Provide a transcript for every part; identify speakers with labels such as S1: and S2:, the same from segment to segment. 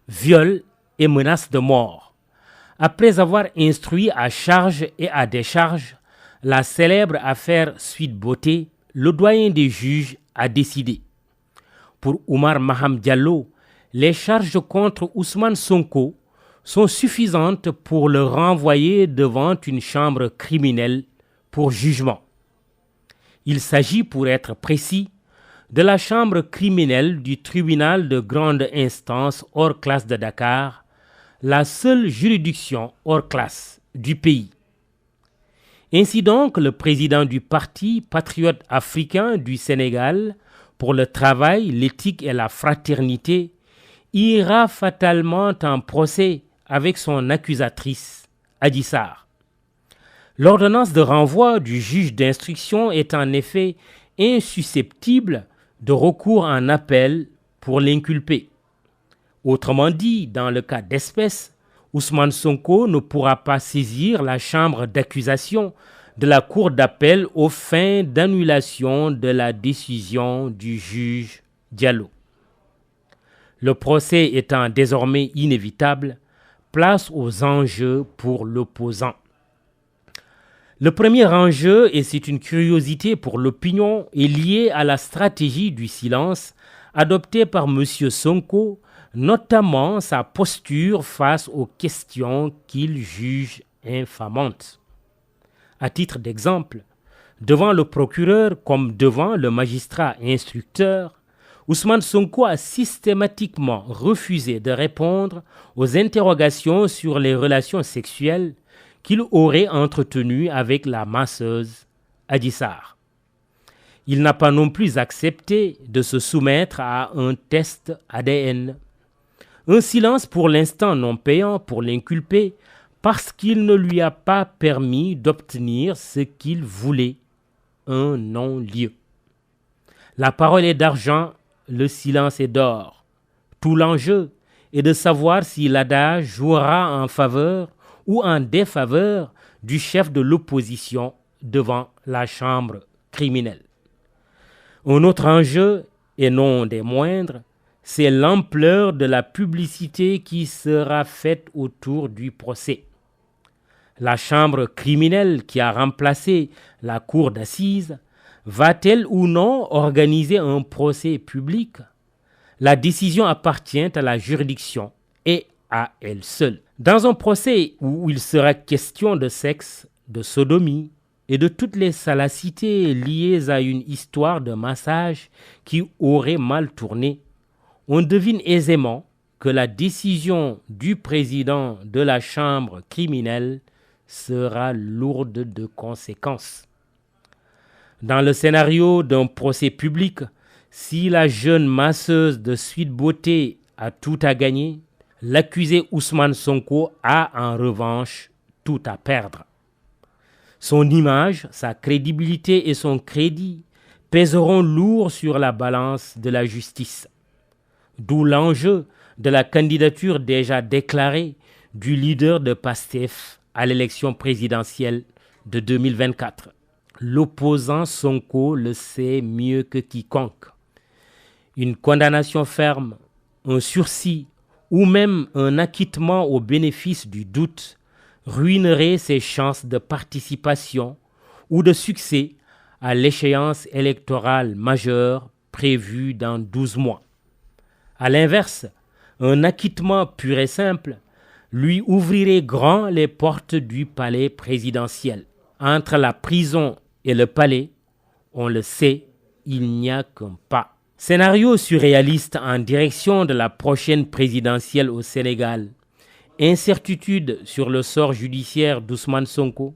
S1: viol et menaces de mort. Après avoir instruit à charge et à décharge la célèbre affaire Sweet Beauté, le doyen des juges a décidé. Pour Oumar Maham Diallo, les charges contre Ousmane Sonko sont suffisantes pour le renvoyer devant une chambre criminelle pour jugement. Il s'agit, pour être précis, de la chambre criminelle du tribunal de grande instance hors classe de Dakar, la seule juridiction hors classe du pays. Ainsi donc, le président du Parti patriote africain du Sénégal pour le travail, l'éthique et la fraternité ira fatalement en procès avec son accusatrice, Adji Sarr. L'ordonnance de renvoi du juge d'instruction est en effet insusceptible de recours en appel pour l'inculpé. Autrement dit, dans le cas d'espèce, Ousmane Sonko ne pourra pas saisir la chambre d'accusation de la cour d'appel aux fins d'annulation de la décision du juge Diallo. Le procès étant désormais inévitable, place aux enjeux pour l'opposant. Le premier enjeu, et c'est une curiosité pour l'opinion, est lié à la stratégie du silence adoptée par M. Sonko, notamment sa posture face aux questions qu'il juge infamantes. À titre d'exemple, devant le procureur comme devant le magistrat instructeur, Ousmane Sonko a systématiquement refusé de répondre aux interrogations sur les relations sexuelles qu'il aurait entretenues avec la masseuse Adji Sarr. Il n'a pas non plus accepté de se soumettre à un test ADN. Un silence pour l'instant non payant pour l'inculpé parce qu'il ne lui a pas permis d'obtenir ce qu'il voulait, un non-lieu. La parole est d'argent, le silence est d'or. Tout l'enjeu est de savoir si l'adage jouera en faveur ou en défaveur du chef de l'opposition devant la chambre criminelle. Un autre enjeu, et non des moindres, c'est l'ampleur de la publicité qui sera faite autour du procès. La chambre criminelle qui a remplacé la cour d'assises va-t-elle ou non organiser un procès public? La décision appartient à la juridiction et à elle seule. Dans un procès où il sera question de sexe, de sodomie et de toutes les salacités liées à une histoire de massage qui aurait mal tourné, on devine aisément que la décision du président de la chambre criminelle sera lourde de conséquences. Dans le scénario d'un procès public, si la jeune masseuse de Sweet Beauté a tout à gagner, l'accusé Ousmane Sonko a en revanche tout à perdre. Son image, sa crédibilité et son crédit pèseront lourd sur la balance de la justice. D'où l'enjeu de la candidature déjà déclarée du leader de PASTEF à l'élection présidentielle de 2024. L'opposant Sonko le sait mieux que quiconque. Une condamnation ferme, un sursis ou même un acquittement au bénéfice du doute ruinerait ses chances de participation ou de succès à l'échéance électorale majeure prévue dans 12 mois. À l'inverse, un acquittement pur et simple lui ouvrirait grand les portes du palais présidentiel. Entre la prison et le palais, on le sait, il n'y a qu'un pas. Scénario surréaliste en direction de la prochaine présidentielle au Sénégal. Incertitude sur le sort judiciaire d'Ousmane Sonko.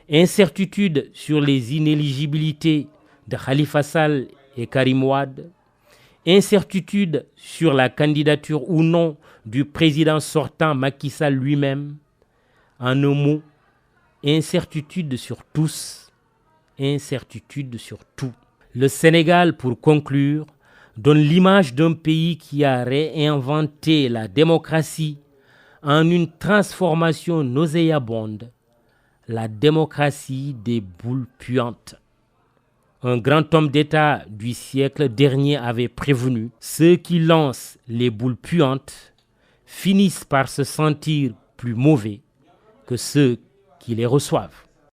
S1: Incertitude sur les inéligibilités de Khalifa Sall et Karim Wade. Incertitude sur la candidature ou non du président sortant Macky Sall lui-même. En un mot, incertitude sur tous, incertitude sur tout. Le Sénégal, pour conclure, donne l'image d'un pays qui a réinventé la démocratie en une transformation nauséabonde, la démocratie des boules puantes. Un grand homme d'État du siècle dernier avait prévenu: ceux qui lancent les boules puantes finissent par se sentir plus mauvais que ceux qui les reçoivent.